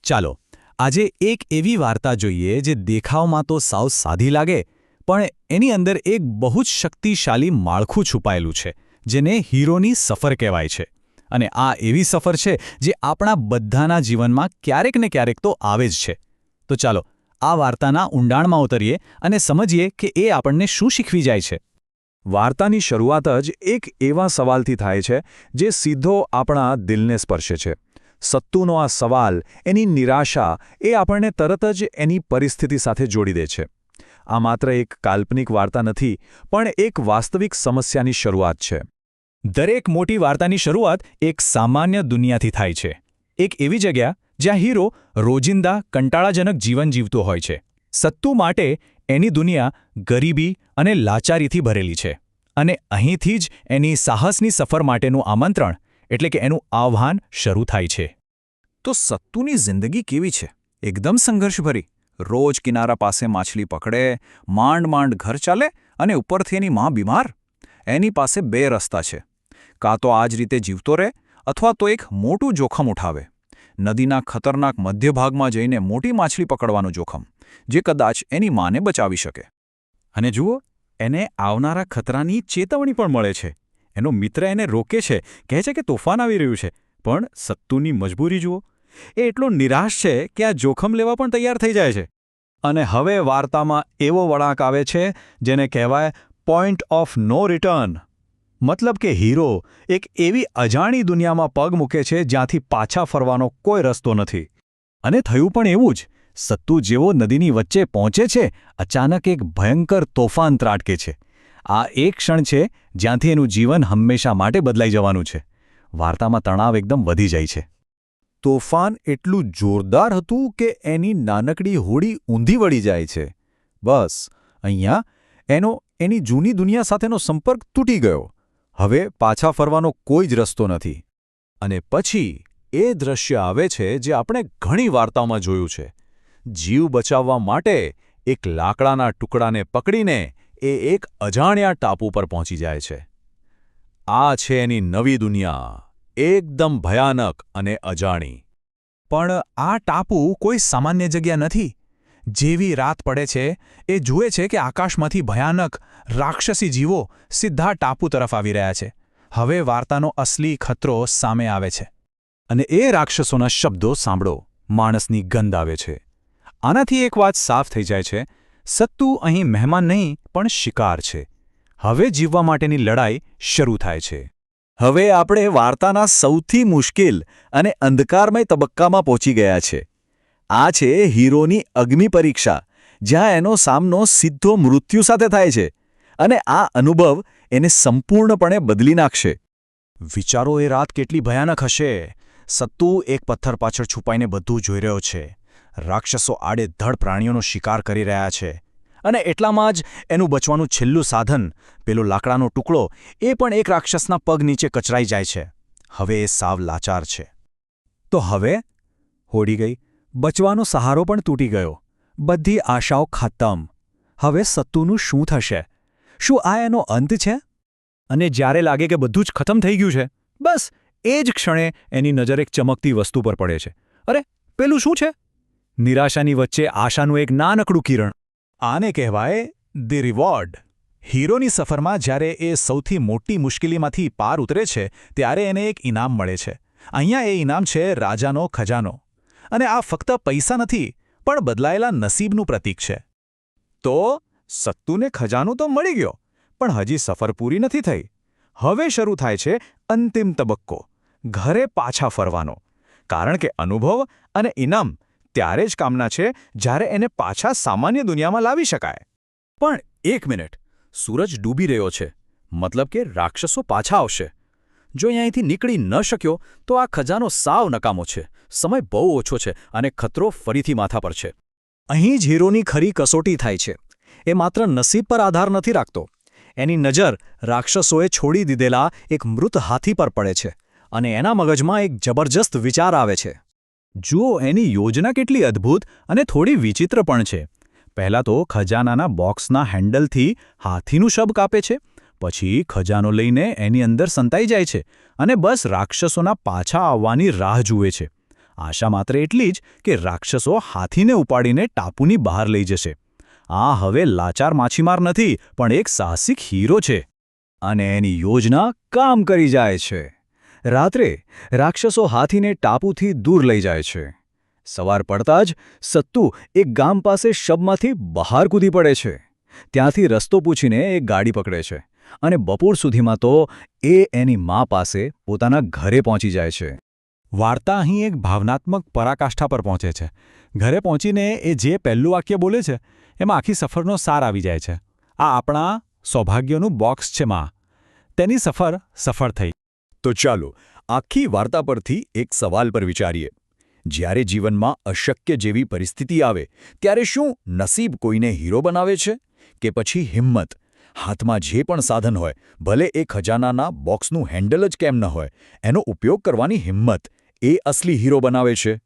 ચાલો આજે એક એવી વાર્તા જોઈએ જે દેખાવમાં તો સાવ સાદી લાગે પણ એની અંદર એક બહુ જ શક્તિશાળી માળખું છુપાયેલું છે જેને હીરોની સફર કહેવાય છે અને આ એવી સફર છે જે આપણા બધાના જીવનમાં ક્યારેક ને ક્યારેક તો આવે જ છે તો ચાલો આ વાર્તાના ઊંડાણમાં ઉતરીએ અને સમજીએ કે એ આપણને શું શીખવી જાય છે। વાર્તાની શરૂઆત જ એક એવા સવાલથી થાય છે જે સીધો આપણા દિલને સ્પર્શે છે। સત્તુનો આ સવાલ, એની નિરાશા એ આપણને તરત જ એની પરિસ્થિતિ સાથે જોડી દે છે। આ માત્ર એક કાલ્પનિક વાર્તા નથી પણ એક વાસ્તવિક સમસ્યાની શરૂઆત છે। દરેક મોટી વાર્તાની શરૂઆત એક સામાન્ય દુનિયાથી થાય છે, એક એવી જગ્યા જ્યાં હીરો રોજિંદા કંટાળાજનક જીવન જીવતો હોય છે। સત્તુ માટે એની દુનિયા ગરીબી અને લાચારીથી ભરેલી છે અને અહીંથી જ એની સાહસની સફર માટેનું આમંત્રણ એટલે કે એનું આહ્વાન શરૂ થાય છે। તો સત્તુની જિંદગી કેવી છે? એકદમ સંઘર્ષભરી। રોજ કિનારા પાસે માછલી પકડે, માંડ માંડ ઘર ચાલે અને ઉપરથી એની માં બીમાર। એની પાસે બે રસ્તા છે, કાં તો આ જ રીતે જીવતો રહે અથવા તો એક મોટું જોખમ ઉઠાવે, નદીના ખતરનાક મધ્યભાગમાં જઈને મોટી માછલી પકડવાનું જોખમ, જે કદાચ એની માને બચાવી શકે। અને જુઓ, એને આવનારા ખતરાની ચેતવણી પણ મળે છે। એનો મિત્ર એને રોકે છે, કહે છે કે તોફાન આવી રહ્યું છે, પણ સત્તુની મજબૂરી જુઓ, એ એટલો નિરાશ છે કે આ જોખમ લેવા પણ તૈયાર થઈ જાય છે। અને હવે વાર્તામાં એવો વળાંક આવે છે જેને કહેવાય પોઈન્ટ ઓફ નો રિટર્ન, મતલબ કે હીરો એક એવી અજાણી દુનિયામાં પગ મૂકે છે જ્યાંથી પાછા ફરવાનો કોઈ રસ્તો નથી। અને થયું પણ એવું જ। સત્તુ જેવો નદીની વચ્ચે પહોંચે છે, અચાનક એક ભયંકર તોફાન ત્રાટકે છે। આ એક ક્ષણ છે જ્યાંથી એનું જીવન હંમેશા માટે બદલાઈ જવાનું છે। વાર્તામાં તણાવ એકદમ વધી જાય છે। તોફાન એટલું જોરદાર હતું કે એની નાનકડી હોડી ઊંધી વળી જાય છે। બસ અહીંયા એની જૂની દુનિયા સાથેનો સંપર્ક તૂટી ગયો। હવે પાછા ફરવાનો કોઈ જ રસ્તો નથી। અને પછી એ દૃશ્ય આવે છે જે આપણે ઘણી વાર્તાઓમાં જોયું છે। જીવ બચાવવા માટે એક લાકડાના ટુકડાને પકડીને એ એક અજાણ્યા ટાપુ પર પહોંચી જાય છે। આ છે એની નવી દુનિયા, એકદમ ભયાનક અને અજાણી। પણ આ ટાપુ કોઈ સામાન્ય જગ્યા નથી। જેવી રાત પડે છે એ જુએ છે કે આકાશમાંથી ભયાનક રાક્ષસી જીવો સીધા ટાપુ તરફ આવી રહ્યા છે। હવે વાર્તાનો અસલી ખતરો સામે આવે છે અને એ રાક્ષસોના શબ્દો સાંભળો, માણસની ગંધ આવે છે। આનાથી એક વાત સાફ થઈ જાય છે, સત્તુ અહીં મહેમાન નહીં પણ શિકાર છે। હવે જીવવા માટેની લડાઈ શરૂ થાય છે। હવે આપણે વાર્તાના સૌથી મુશ્કેલ અને અંધકારમય તબક્કામાં પહોંચી ગયા છે। આ છે હીરોની અગ્નિ પરીક્ષા, જ્યાં એનો સામનો સીધો મૃત્યુ સાથે થાય છે અને આ અનુભવ એને સંપૂર્ણપણે બદલી નાખશે। વિચારો એ રાત કેટલી ભયાનક હશે। સત્તુ એક પથ્થર પાછળ છુપાઈને બધું જોઈ રહ્યો છે। રાક્ષસો આડેધડ પ્રાણીઓનો શિકાર કરી રહ્યા છે અને એટલામાં જ એનું બચવાનું છેલ્લું સાધન, પેલો લાકડાનો ટુકડો, એ પણ એક રાક્ષસના પગ નીચે કચરાઈ જાય છે। હવે એ સાવ લાચાર છે। તો હવે હોડી ગઈ, બચવાનો સહારો પણ તૂટી ગયો, બધી આશાઓ ખતમ। હવે સત્તુનું શું થશે? શું આ એનો અંત છે? અને જ્યારે લાગે કે બધું જ ખતમ થઈ ગયું છે, બસ એ જ ક્ષણે એની નજર એક ચમકતી વસ્તુ પર પડે છે। અરે, પેલું શું છે? નિરાશાની વચ્ચે આશાનું એક નાનકડું કિરણ। આને કહેવાય ધી રિવોર્ડ। હીરોની સફરમાં જ્યારે એ સૌથી મોટી મુશ્કેલીમાંથી પાર ઉતરે છે ત્યારે એને એક ઇનામ મળે છે। અહીંયા એ ઇનામ છે રાજાનો ખજાનો। અને આ ફક્ત પૈસા નથી પણ બદલાયેલા નસીબનું પ્રતીક છે। તો સત્તુને ખજાનો તો મળી ગયો, પણ હજી સફર પૂરી નથી થઈ। હવે શરૂ થાય છે અંતિમ તબક્કો, ઘરે પાછા ફરવાનો। કારણ કે અનુભવ અને ઇનામ ત્યારે જ કામના છે જ્યારે એને પાછા સામાન્ય દુનિયામાં લાવી શકાય। પણ એક મિનિટ, સૂરજ ડૂબી રહ્યો છે, મતલબ કે રાક્ષસો પાછા આવશે। જો અહીંયાથી નીકળી ન શક્યો તો આ ખજાનો સાવ નકામો છે, સમય બહુ ઓછો છે અને ખતરો ફરીથી માથા પર છે। અહીં જ હીરોની ખરી કસોટી થાય છે। એ માત્ર નસીબ પર આધાર નથી રાખતો, એની નજર રાક્ષસોએ છોડી દીધેલા એક મૃત હાથી પર પડે છે અને એના મગજમાં એક જબરજસ્ત વિચાર આવે છે। જુઓ, એની યોજના કેટલી અદ્ભુત અને થોડી વિચિત્ર પણ છે। પહેલાં તો ખજાનાના બોક્સના હેન્ડલથી હાથીનું શબ કાપે છે, પછી ખજાનો લઈને એની અંદર સંતાઈ જાય છે અને બસ રાક્ષસોના પાછા આવવાની રાહ જુએ છે। આશા માત્ર એટલી જ કે રાક્ષસો હાથીને ઉપાડીને ટાપુની બહાર લઈ જશે. આ હવે લાચાર માછીમાર નથી, પણ એક સાહસિક હીરો છે. અને એની યોજના કામ કરી જાય છે. રાત્રે રાક્ષસો હાથીને ટાપુથી દૂર લઈ જાય છે. સવાર પડતાં જ સત્તુ એક ગામ પાસે શબમાંથી બહાર કૂદી પડે છે. ત્યાંથી રસ્તો પૂછીને એક ગાડી પકડે છે અને બપોર સુધીમાં તો એ એની મા પાસે પોતાના ઘરે પહોંચી જાય છે. વાર્તા અહીં એક ભાવનાત્મક પરાકાષ્ઠા પર પહોંચે છે. ઘરે પહોંચીને એ જે પહેલું વાક્ય બોલે છે એમાં આખી સફરનો સાર આવી જાય છે. આ આપણા સૌભાગ્યનું બોક્સ છે માં. તેની સફર સફળ થઈ. તો ચાલો આખી વાર્તા પરથી એક સવાલ પર વિચારીએ. જ્યારે જીવનમાં અશક્ય જેવી પરિસ્થિતિ આવે ત્યારે શું નસીબ કોઈને હીરો બનાવે છે કે પછી હિંમત? હાથમાં જે પણ સાધન હોય, ભલે એ ખજાનાના બોક્સનું હેન્ડલ જ કેમ ન હોય, એનો ઉપયોગ કરવાની હિંમત એ અસલી હીરો બનાવે છે.